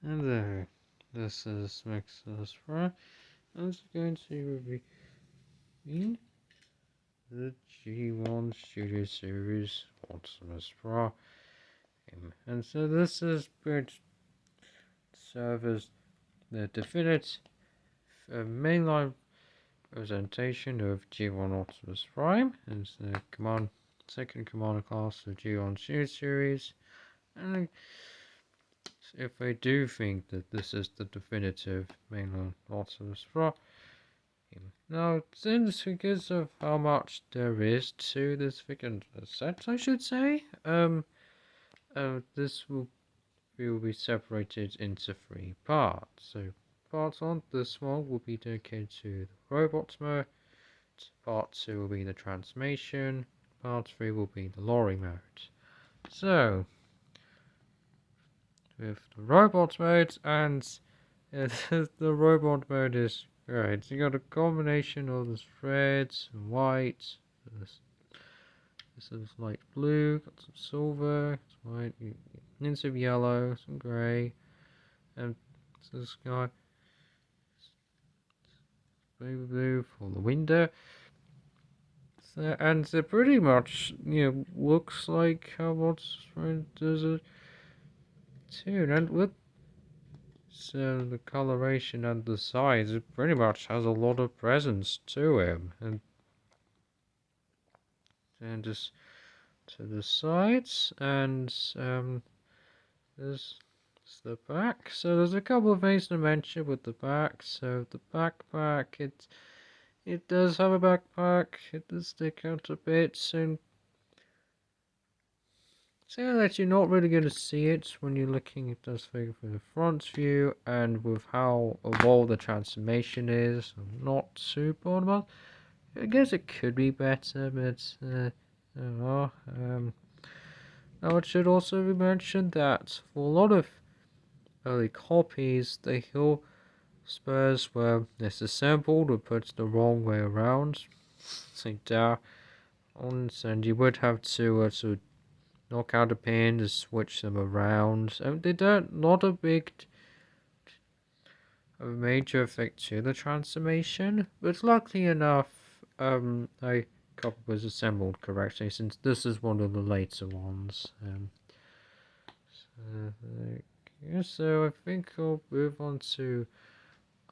And there, this is Mixer's Pro. I'm just going to review the G1 Studio Series Optimus Prime. And so this is going to serve as the definitive mainline representation of G1 Optimus Prime as the second commander class of G1 Studio Series. And if I do think that this is the definitive mainline Optimus Prime, now since because of how much there is to this figure set, I should say, this will be separated into three parts. So part one, this one will be dedicated to the robot mode. Part 2 will be the transformation. Part 3 will be the lorry mode. So, with the robot mode, and the robot mode is great. You got a combination of the threads, white, this is light blue, got some silver, white, hints of yellow, some grey, and the sky, baby blue for the window. So, and it pretty much, looks like how what's does it too. And with the coloration and the size, it pretty much has a lot of presence to him. And just to the sides, and there's the back. So there's a couple of things to mention with the back. So the backpack, it does have a backpack. It does stick out a bit, and so that you're not really going to see it when you're looking at this figure from the front view, and with how evolved the transformation is, I'm not too bored about. I guess it could be better, but I don't know. Now it should also be mentioned that for a lot of early copies, the heel spurs were disassembled or put the wrong way around, like down, and you would have to sort of knock out a pin to switch them around. They don't, not a major effect to the transformation, but luckily enough, I copy was assembled correctly since this is one of the later ones. So I think I'll move on to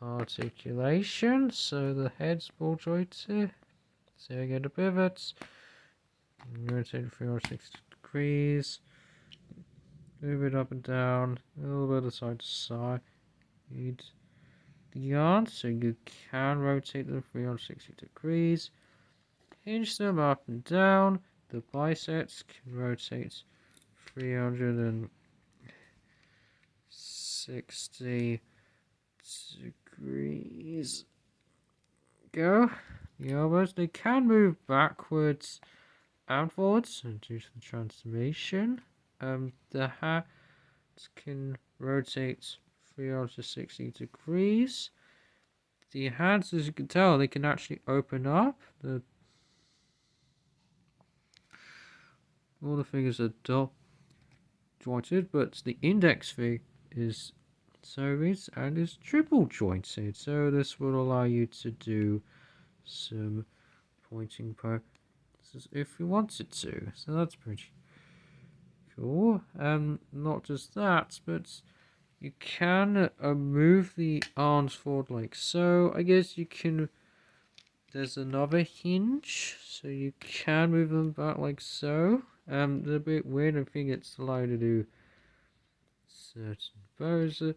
articulation. So the head's ball jointed. So I get the pivots. Rotate 360 degrees. Move it up and down. A little bit of side to side. The arm, so you can rotate them 360 degrees. Hinge them up and down. The biceps can rotate 360 degrees. Go. The elbows, they can move backwards and forwards due to the transformation. The hands can rotate 360 degrees. The hands, as you can tell, they can actually open up. All the fingers are double jointed, but the index finger is series and is triple jointed. So this will allow you to do some pointing poses if you wanted to. So that's pretty cool. Not just that, but you can move the arms forward like so. I guess you can. There's another hinge, so you can move them back like so. They're a bit weird. I think it's allowed to do certain poses.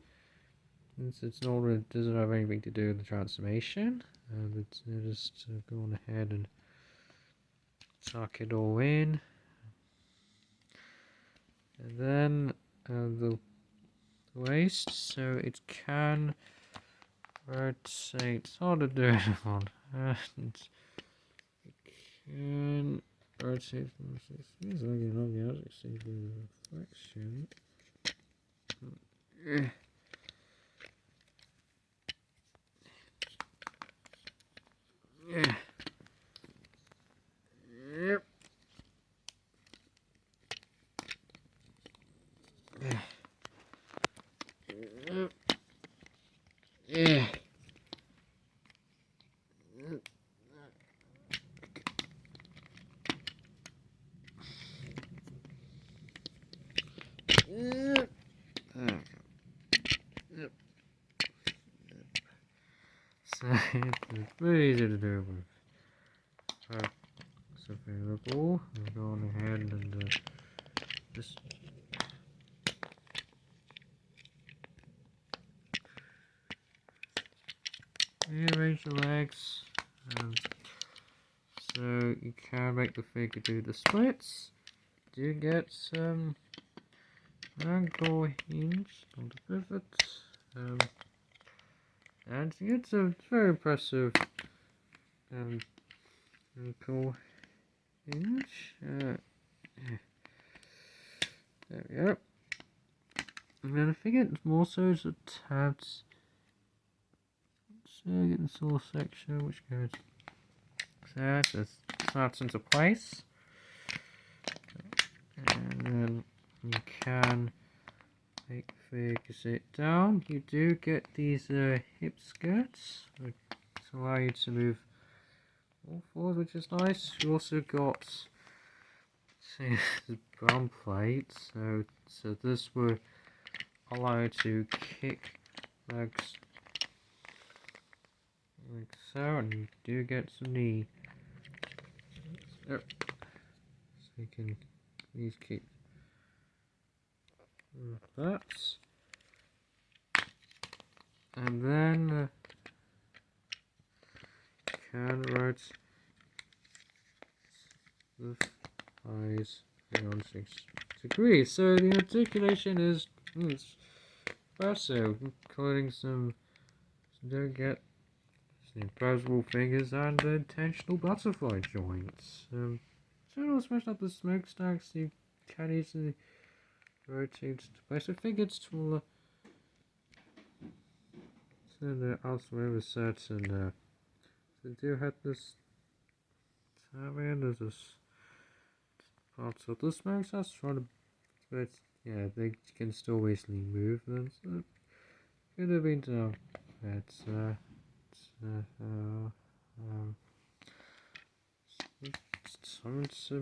It's not. It doesn't have anything to do with the transformation. But just go on ahead and tuck it all in, and then the waist, so it can rotate. It's hard to do it on. And it can rotate. Seems like you're not going to see the reflection. Yeah. Yep. it's very easy to do with parts available. I'm going ahead and just rearrange the legs. So you can make the figure do the splits. Do get some angle hinge on the pivot. And it's a very impressive ankle hinge. There we go. And then I think it's more so as a tabs. So I get this little section which goes there, just snaps into place. And then you can make the figure sit down. You do get these hip skirts which allow you to move all forward, which is nice. You also got the bum plate, so this will allow you to kick legs like so, and you do get some knee. So you can please keep that, and then can rotate the thighs around 6 degrees. So the articulation is impressive, including some don't get imposable fingers and intentional butterfly joints. So to smash up the smokestacks, you can easily rotate to place. I think it's smaller. So the elsewhere was certain. So they do have this tab in. There's this parts of the smokestacks trying to, but yeah, they can still easily move them. So it could have been done. It's time to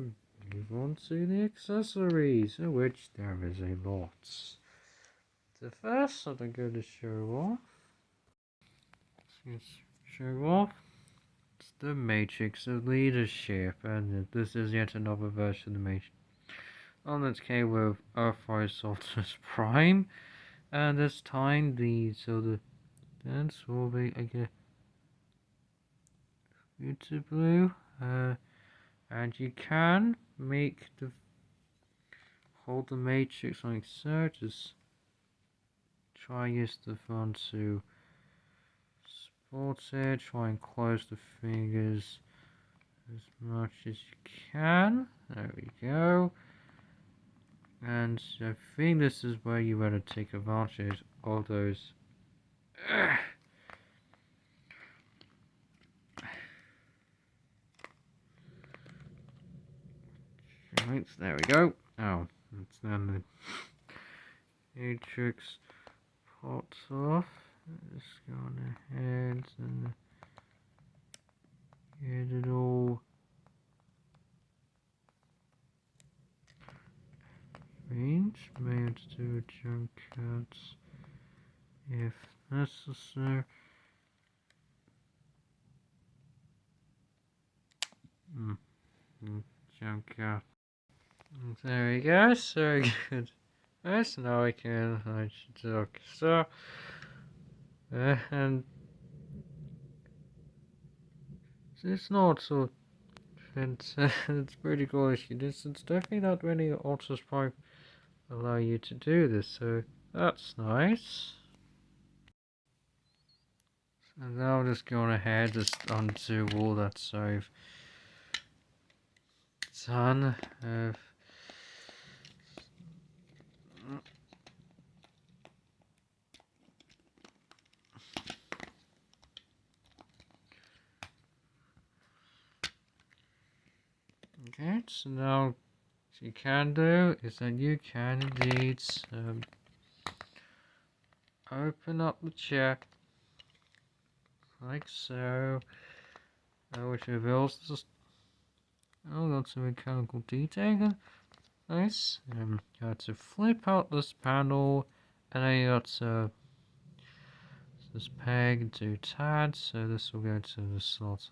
move on to the accessories, of which there is a lot. The first that I'm going to show off is the Matrix of Leadership, and this is yet another version of the Matrix. On its came with Earthrise Optimus Prime, and this time the dance will be again into blue, and you can make hold the Matrix like so. Just try use the phone to support it. Try and close the fingers as much as you can. There we go. And I think this is where you better take advantage of those joints. There we go. Oh, it's then the matrix pops off. Just going ahead and get it all range. May have to do a jump cut if necessary. Jump cut. There we go. So good. Yes, now I should talk. So, and it's not so. It's pretty cool issue. It's definitely not many Optimus Prime allow you to do this, so that's nice. And now I'm just going ahead just onto all that I've done. Okay, so now what you can do is that you can indeed open up the check like so, which reveals this. Oh, that's a mechanical detail. Nice. You have to flip out this panel, and then you got to this peg to tab, so this will go to the slot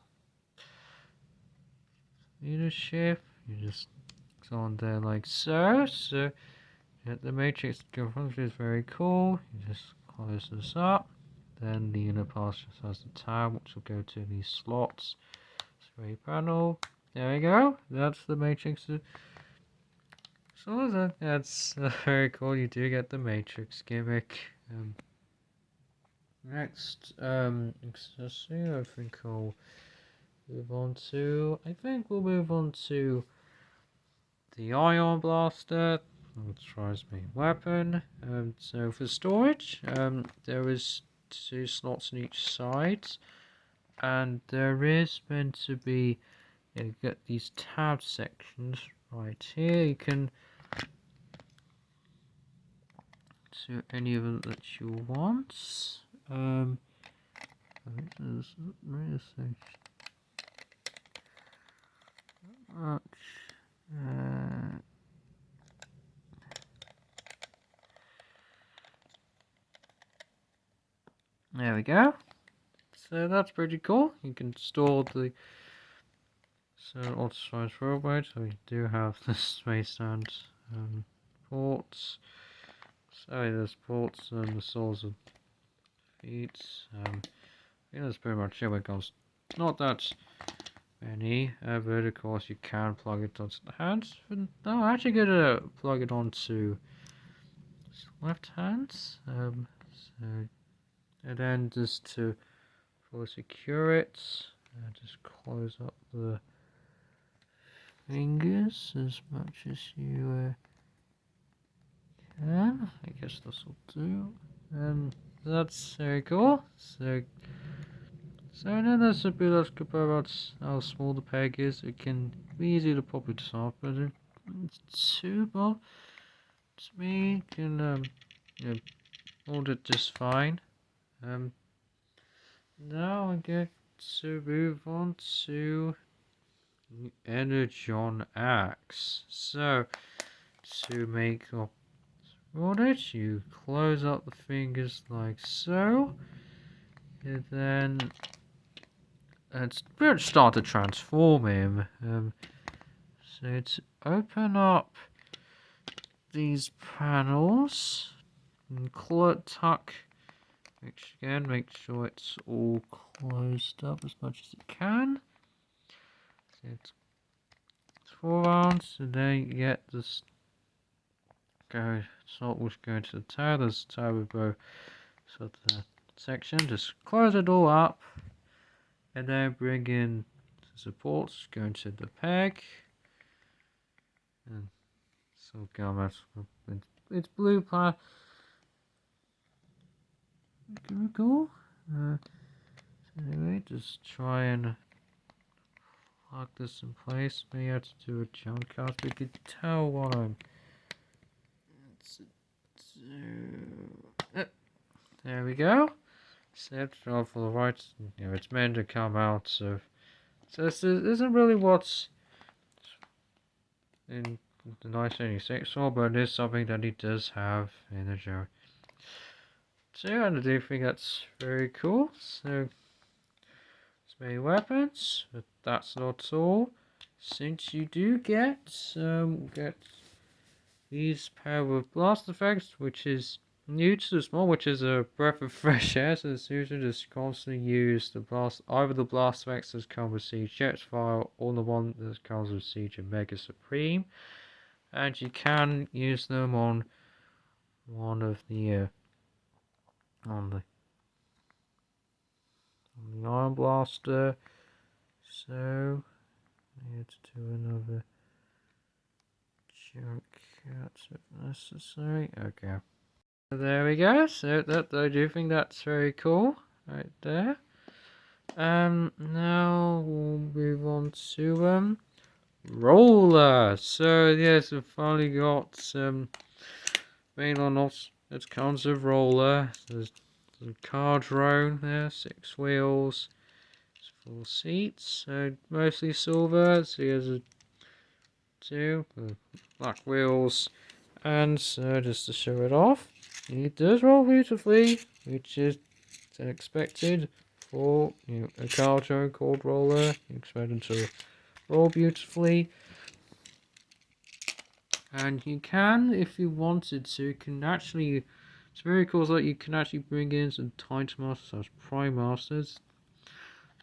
leadership. You just go on there like so. So yeah, the matrix function is very cool. You just close this up. Then the inner path just has the tab, which will go to these slots. Display panel. There we go. That's the matrix. So that's very cool. You do get the matrix gimmick. Next, accessory. I think I'll move on to. I think we'll move on to the ion blaster. Let's try his main weapon. So for storage, there is 2 slots on each side, and there is meant to be. You get these tab sections right here. You can do any of them that you want. I think there's much. There we go. So that's pretty cool. You can store the auto-size robot. So we do have the space and ports. So there's ports and the source of feet. I think that's pretty much it when it comes. Not that many, but of course you can plug it onto the hands. But no, I'm actually gonna plug it onto left hands. So and then just to secure it, just close up the fingers as much as you can. I guess this will do. That's very cool. So now that's a bit of about how small the peg is. It can be easy to pop it off, but it's too small to me. Can hold it just fine. Now I get to move on to the Energon axe. So to make up it, you close up the fingers like so, and then let's start to transform him. So to open up these panels and tuck. Make sure it's all closed up as much as it can. So it's 4 rounds, and then you get this. Salt was going to the tower. There's a tower with both sort of the section. Just close it all up, and then bring in the supports going to the peg. And so it's blue plastic. Cool. Anyway, just try and lock this in place. Maybe I have to do a jump cast. We could tell what I'm. There we go. Set off for the right. It's meant to come out. So this isn't really what's in the 1986 one, but it is something that he does have in the show. So and I do think that's very cool. So it's many weapons, but that's not all. Since you do get these power of blast effects, which is new to the small, which is a breath of fresh air. So the user just constantly use the blast, either the blast effects that come with Siege Jetfire or the one that comes with Siege and Mega Supreme, and you can use them on one of the on the Iron Blaster. So I need to do another jump cut if necessary. Okay. So there we go. So that I do think that's very cool right there. Now we'll move on to Roller. So yes, we've finally got main or not. It comes with Roller. There's a car drone there, 6 wheels, 4 seats, so mostly silver. So here's a 2 black wheels, and so just to show it off, it does roll beautifully, which is expected for a cargo called roller. You expect them to roll beautifully. And you can, if you wanted to, can actually, it's very cool that you can actually bring in some Titan Masters, Prime Masters,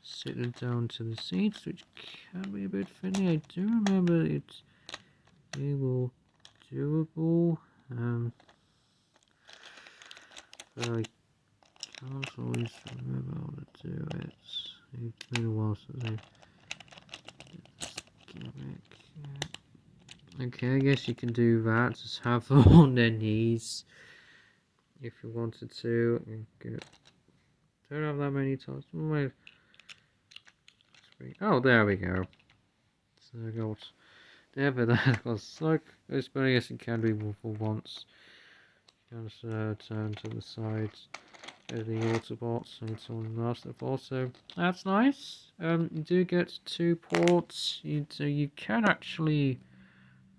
sit them down to the seats, which can be a bit fiddly. I do remember it's able doable, but I can't always remember how to do it. It's been a while since I did this gimmick. Yeah. Okay, I guess you can do that. Just have them on their knees if you wanted to. Don't have that many times. Oh, there we go. So I got there, but that was like but I guess it can be for once. Just turn to the sides. The Autobots and it's on Master Force, so that's nice. You do get 2 ports. So you can actually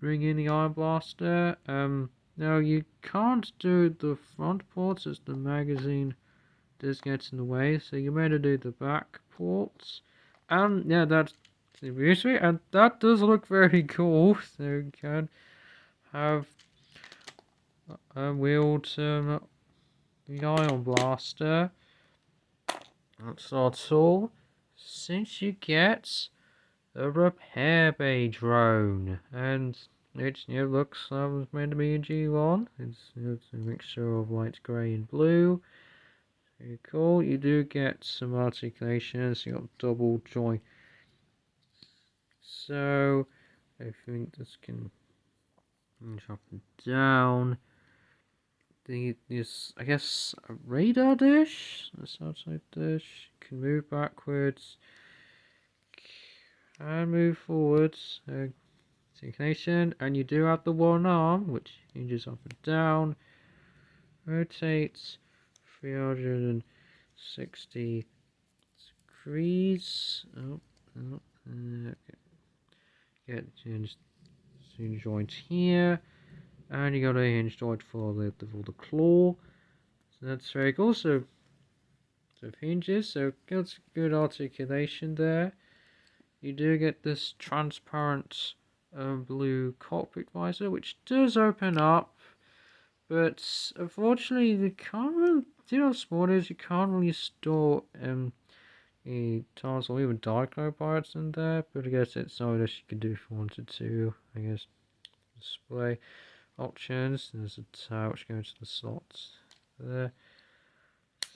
bring in the Iron Blaster. Now you can't do the front ports as the magazine does get in the way, so you better do the back ports. Yeah, that's beautiful, and that does look very cool. So you can have wield the Iron Blaster. That's not all. Since you get a repair bay drone, and it looks meant to be a G1. It's a mixture of light grey and blue. Very cool. You do get some articulations. You got double joint. So I think this can drop and down. This I guess a radar dish. This outside dish can move backwards. Can move forwards. Articulation, and you do have the one arm which hinges up and down. Rotates 360 degrees. Okay. Get hinge joint here, and you got a hinge joint for the claw. So that's very cool. So hinges, so good articulation there. You do get this transparent blue cockpit visor, which does open up, but unfortunately, you can't really. You know, spoilers. You can't really store a tiles or even diagonal parts in there, but I guess it's something that you could do if you wanted to. I guess display options. There's a tile which goes to the slots there.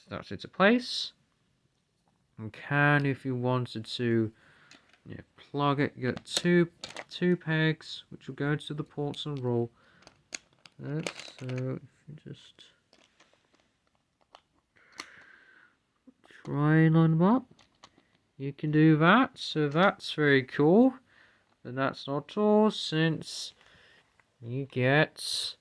That's into place. You can, if you wanted to, plug it. You get two pegs which will go to the ports and roll. So if you just try and line them up, you can do that. So that's very cool. But that's not all, since you get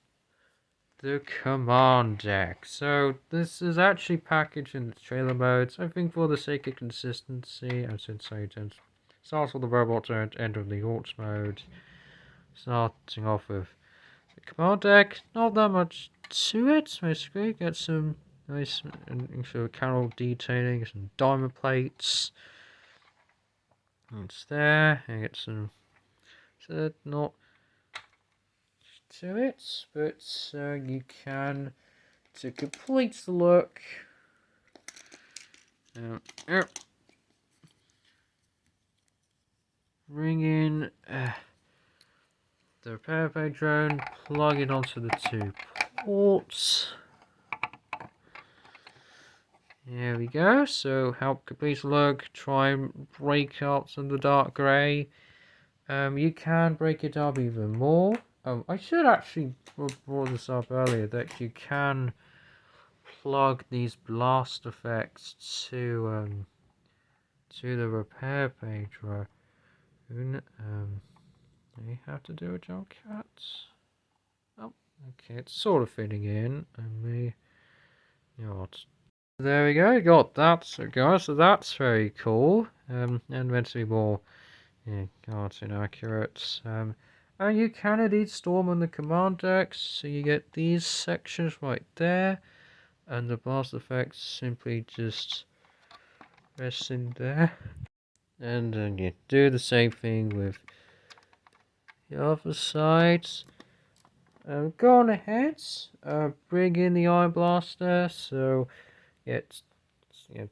the command deck. So this is actually packaged in the trailer modes. I think for the sake of consistency, and since I don't start with the robot at end of the alt mode, starting off with the command deck. Not that much to it, basically. Get some nice canal detailing, some diamond plates. It's there. And get some. So not to it, but you can, to complete the look, bring in the repair bay drone, plug it onto the 2 ports. There we go. So help complete the look. Try and break up some of the dark grey. You can break it up even more. I should actually brought this up earlier, that you can plug these blast effects to the repair bay drone. You have to do a jump cut. Oh, okay, it's sort of fitting in. There we go. Got that. So guys, so that's very cool. And meant to be more, inaccurate. And you can indeed store them on the command decks. So you get these sections right there. and the blast effects simply just rest in there. And then you do the same thing with the other sides. Go on ahead, bring in the Iron Blaster, so it's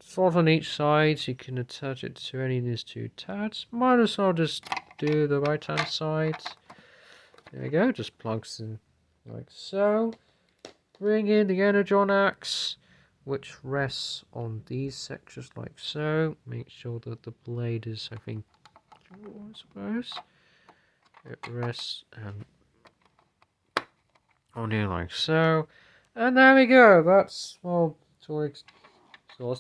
sort on each side, so you can attach it to any of these two tabs. Might as well just do the right hand side. There you go, just plugs in like so. Bring in the Energon Axe, which rests on these sections like so. Make sure that the blade is, I think, I suppose. It rests on here like so. And there we go. That's, well, source.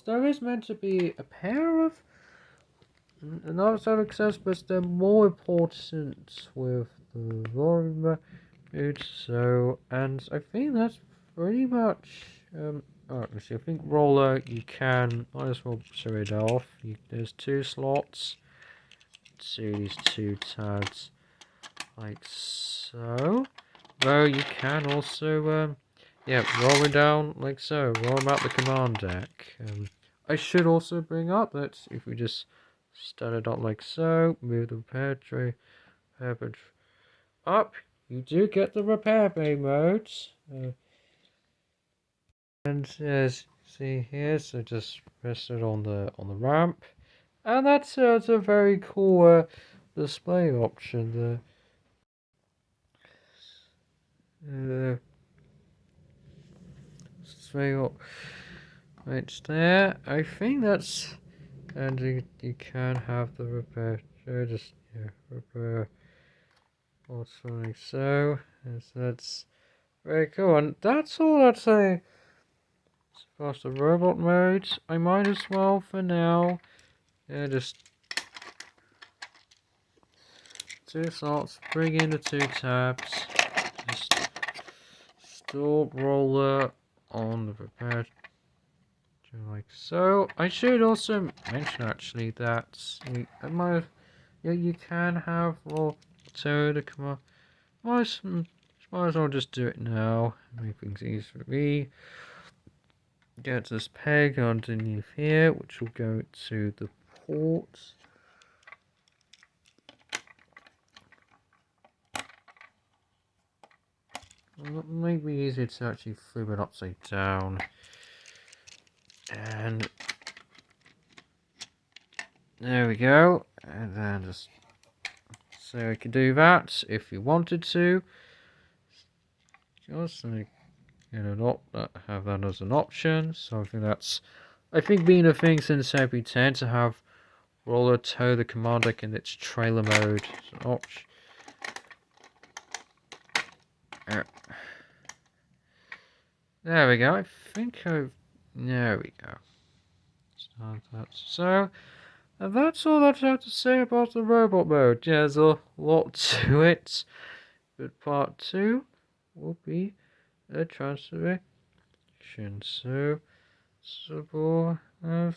There is meant to be a pair of another sort of access, but they're more important with the roaring mode. So, and I think that's pretty much. Alright, let's see. I think roller you can. Might as well show it off. There's two slots. See these two tabs like so. Though you can also roll it down like so. Roll them out the command deck. I should also bring up that if we just start it out like so, move the repair tray up, you do get the repair bay modes. And as you see here, so just rest it on the ramp, and that's it's a very cool display option. The display right there. I think that's, and you can have the repair. So just repair also like so. And so that's very cool, and that's all I'd say. As far as the robot mode, I might as well for now. Just two slots, bring in the two tabs, just store roller on the repair like so. I should also mention actually that you can have so the command. Might as well just do it now. Make things easy for me. Get this peg underneath here, which will go to the port. It may be easier to actually flip it upside down. And there we go. And then just so we can do that if you wanted to. Just not have that as an option. So I think being a thing since we tend to have roller tow the command deck in its trailer mode. There we go. I think there we go. So, and that's all I have to say about the robot mode. Yeah, there's a lot to it, but part 2 will be a transformation. So, support of